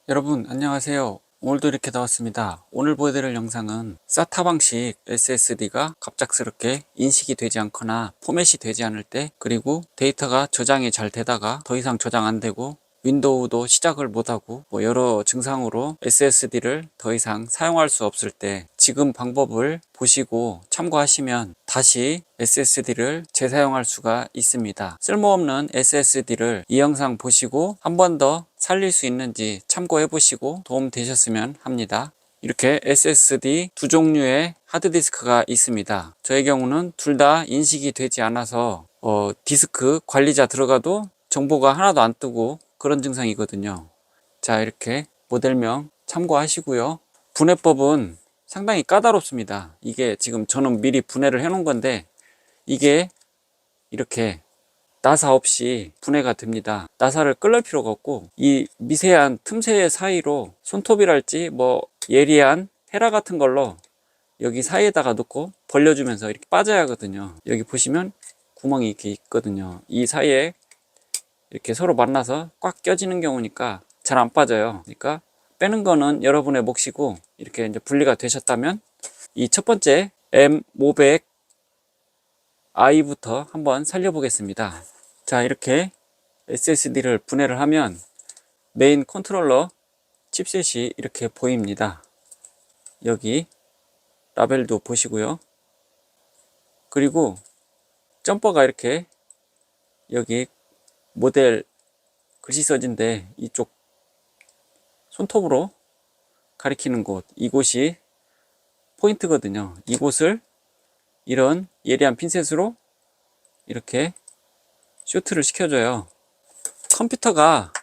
여러분 안녕하세요. 오늘도 이렇게 나왔습니다. 오늘 보여드릴 영상은 SATA 방식 SSD가 갑작스럽게 인식이 되지 않거나 포맷이 되지 않을 때, 그리고 데이터가 저장이 잘 되다가 더 이상 저장 안 되고 윈도우도 시작을 못하고 여러 증상으로 SSD를 더 이상 사용할 수 없을 때 지금 방법을 보시고 참고하시면 다시 SSD를 재사용할 수가 있습니다. 쓸모없는 SSD를 이 영상 보시고 한 번 더 살릴 수 있는지 참고해 보시고 도움 되셨으면 합니다. 이렇게 SSD 두 종류의 하드디스크가 있습니다. 저의 경우는 둘 다 인식이 되지 않아서 디스크 관리자 들어가도 정보가 하나도 안 뜨고 그런 증상이거든요. 자, 이렇게 모델명 참고하시고요. 분해법은 상당히 까다롭습니다. 이게 지금 저는 미리 분해를 해 놓은 건데 이게 이렇게 나사 없이 분해가 됩니다. 나사를 끌릴 필요가 없고 이 미세한 틈새 사이로 손톱이랄지 예리한 헤라 같은 걸로 여기 사이에다가 놓고 벌려주면서 이렇게 빠져야 하거든요. 여기 보시면 구멍이 이렇게 있거든요. 이 사이에 이렇게 서로 만나서 꽉 껴지는 경우니까 잘 안 빠져요. 그러니까 빼는 거는 여러분의 몫이고, 이렇게 이제 분리가 되셨다면 이 첫 번째 M500i부터 한번 살려보겠습니다. 자, 이렇게 SSD를 분해를 하면 메인 컨트롤러 칩셋이 이렇게 보입니다. 여기 라벨도 보시고요. 그리고 점퍼가 이렇게 여기 모델 글씨 써진데 이쪽 손톱으로 가리키는 곳, 이곳이 포인트거든요. 이곳을 이런 예리한 핀셋으로 이렇게 쇼트를 시켜줘요. 컴퓨터가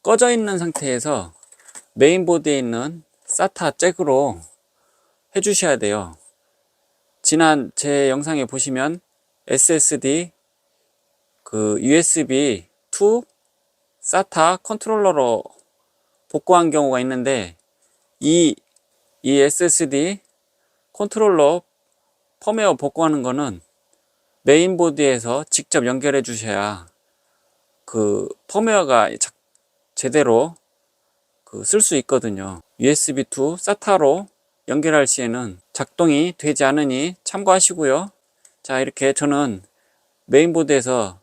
꺼져 있는 상태에서 메인보드에 있는 SATA 잭으로 해주셔야 돼요. 지난 제 영상에 보시면 SSD USB to SATA 컨트롤러로 복구한 경우가 있는데 이 SSD 컨트롤러 펌웨어 복구하는 거는 메인보드에서 직접 연결해 주셔야 그 펌웨어가 제대로 쓸 수 있거든요. USB to SATA로 연결할 시에는 작동이 되지 않으니 참고하시고요. 자, 이렇게 저는 메인보드에서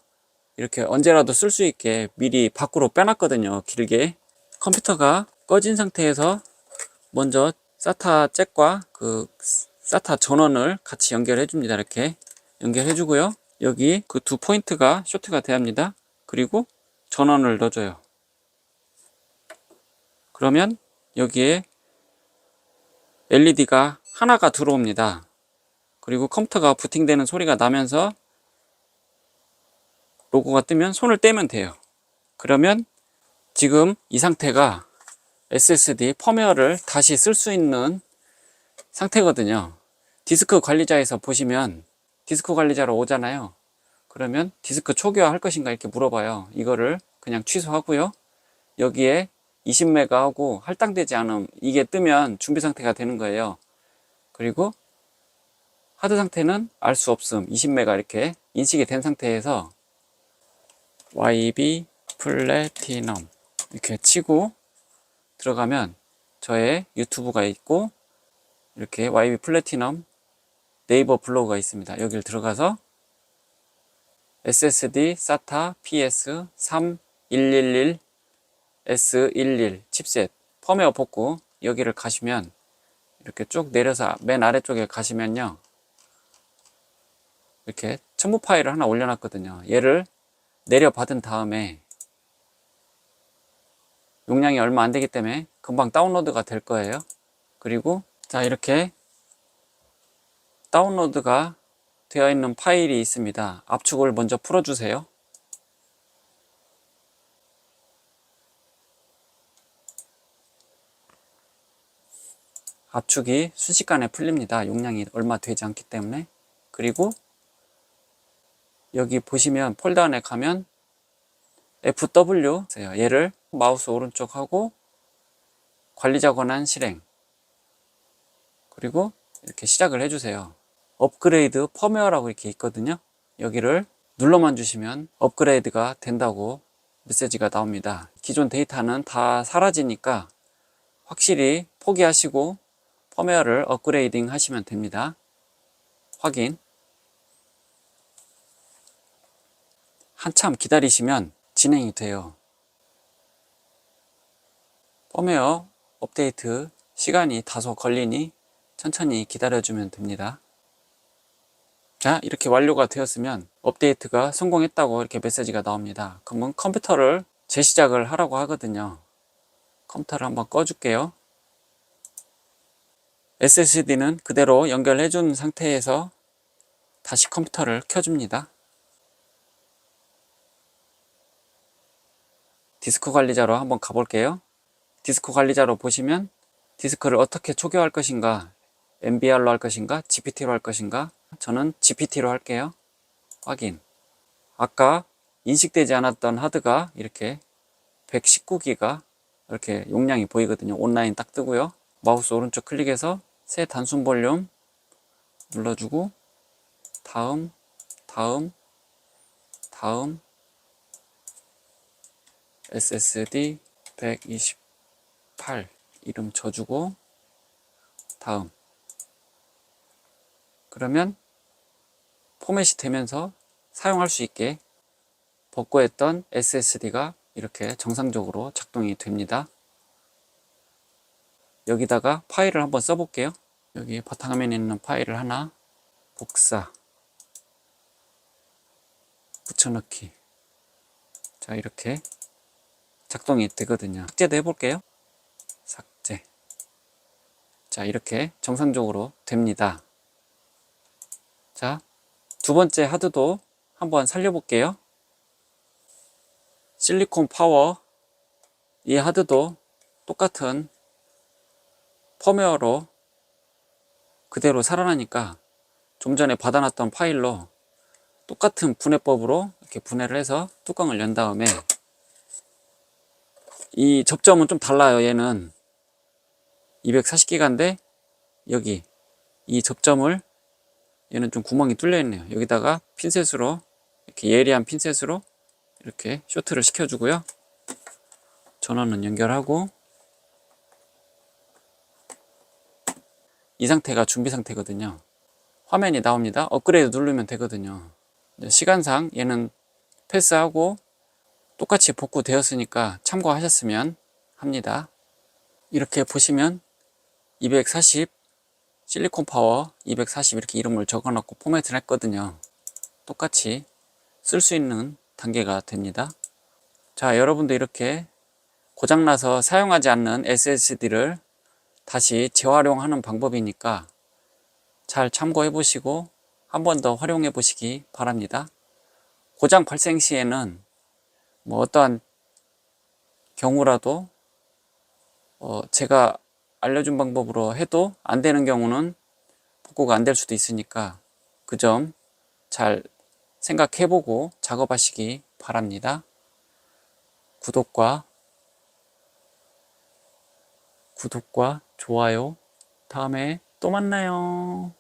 이렇게 언제라도 쓸 수 있게 미리 밖으로 빼놨거든요. 길게. 컴퓨터가 꺼진 상태에서 먼저 SATA 잭과 SATA 전원을 같이 연결해 줍니다. 이렇게 연결해 주고요. 여기 그 두 포인트가 쇼트가 돼야 합니다. 그리고 전원을 넣어줘요. 그러면 여기에 LED가 하나가 들어옵니다. 그리고 컴퓨터가 부팅되는 소리가 나면서 로고가 뜨면 손을 떼면 돼요. 그러면 지금 이 상태가 SSD 펌웨어를 다시 쓸 수 있는 상태거든요. 디스크 관리자에서 보시면 디스크 관리자로 오잖아요. 그러면 디스크 초기화 할 것인가 이렇게 물어봐요. 이거를 그냥 취소하고요. 여기에 20메가 하고 할당되지 않음, 이게 뜨면 준비 상태가 되는 거예요. 그리고 하드 상태는 알 수 없음, 20메가 이렇게 인식이 된 상태에서 YB 플래티넘 이렇게 치고 들어가면 저의 유튜브가 있고 이렇게 YB 플래티넘 네이버 블로그가 있습니다. 여기를 들어가서 SSD SATA PS3111 S11 칩셋 펌웨어 복구, 여기를 가시면 이렇게 쭉 내려서 맨 아래쪽에 가시면요, 이렇게 첨부 파일을 하나 올려놨거든요. 얘를 내려받은 다음에 용량이 얼마 안 되기 때문에 금방 다운로드가 될 거예요. 그리고 자, 이렇게 다운로드가 되어 있는 파일이 있습니다. 압축을 먼저 풀어주세요. 압축이 순식간에 풀립니다. 용량이 얼마 되지 않기 때문에. 그리고 여기 보시면 폴더 안에 가면 FW, 얘를 마우스 오른쪽 하고 관리자 권한 실행, 그리고 이렇게 시작을 해주세요. 업그레이드 펌웨어라고 이렇게 있거든요. 여기를 눌러만 주시면 업그레이드가 된다고 메시지가 나옵니다. 기존 데이터는 다 사라지니까 확실히 포기하시고 펌웨어를 업그레이딩 하시면 됩니다. 확인. 한참 기다리시면 진행이 돼요. 펌웨어 업데이트 시간이 다소 걸리니 천천히 기다려주면 됩니다. 자, 이렇게 완료가 되었으면 업데이트가 성공했다고 이렇게 메시지가 나옵니다. 그러면 컴퓨터를 재시작을 하라고 하거든요. 컴퓨터를 한번 꺼줄게요. SSD는 그대로 연결해 준 상태에서 다시 컴퓨터를 켜줍니다. 디스크 관리자로 한번 가볼게요. 디스크 관리자로 보시면 디스크를 어떻게 초기화할 것인가, MBR로 할 것인가, GPT로 할 것인가. 저는 GPT로 할게요. 확인. 아까 인식되지 않았던 하드가 이렇게 119기가 이렇게 용량이 보이거든요. 온라인 딱 뜨고요. 마우스 오른쪽 클릭해서 새 단순 볼륨 눌러주고 다음 SSD 128 이름 쳐주고 다음. 그러면 포맷이 되면서 사용할 수 있게 복구했던 SSD가 이렇게 정상적으로 작동이 됩니다. 여기다가 파일을 한번 써볼게요. 여기 바탕화면에 있는 파일을 하나 복사 붙여넣기. 자, 이렇게 작동이 되거든요. 삭제도 해볼게요. 삭제. 자, 이렇게 정상적으로 됩니다. 자, 두 번째 하드도 한번 살려볼게요. 실리콘 파워. 이 하드도 똑같은 펌웨어로 그대로 살아나니까 좀 전에 받아놨던 파일로 똑같은 분해법으로 이렇게 분해를 해서 뚜껑을 연 다음에 이 접점은 좀 달라요. 얘는 240기가인데 여기 이 접점을 얘는 좀 구멍이 뚫려 있네요. 여기다가 핀셋으로 이렇게 예리한 핀셋으로 이렇게 쇼트를 시켜주고요. 전원은 연결하고 이 상태가 준비 상태거든요. 화면이 나옵니다. 업그레이드 누르면 되거든요. 시간상 얘는 패스하고 똑같이 복구되었으니까 참고하셨으면 합니다. 이렇게 보시면 240 실리콘 파워 240 이렇게 이름을 적어놓고 포맷을 했거든요. 똑같이 쓸 수 있는 단계가 됩니다. 자, 여러분도 이렇게 고장나서 사용하지 않는 SSD를 다시 재활용하는 방법이니까 잘 참고해 보시고 한 번 더 활용해 보시기 바랍니다. 고장 발생 시에는 뭐 어떠한 경우라도 제가 알려준 방법으로 해도 안 되는 경우는 복구가 안 될 수도 있으니까 그 점 잘 생각해 보고 작업하시기 바랍니다. 구독과 좋아요. 다음에 또 만나요.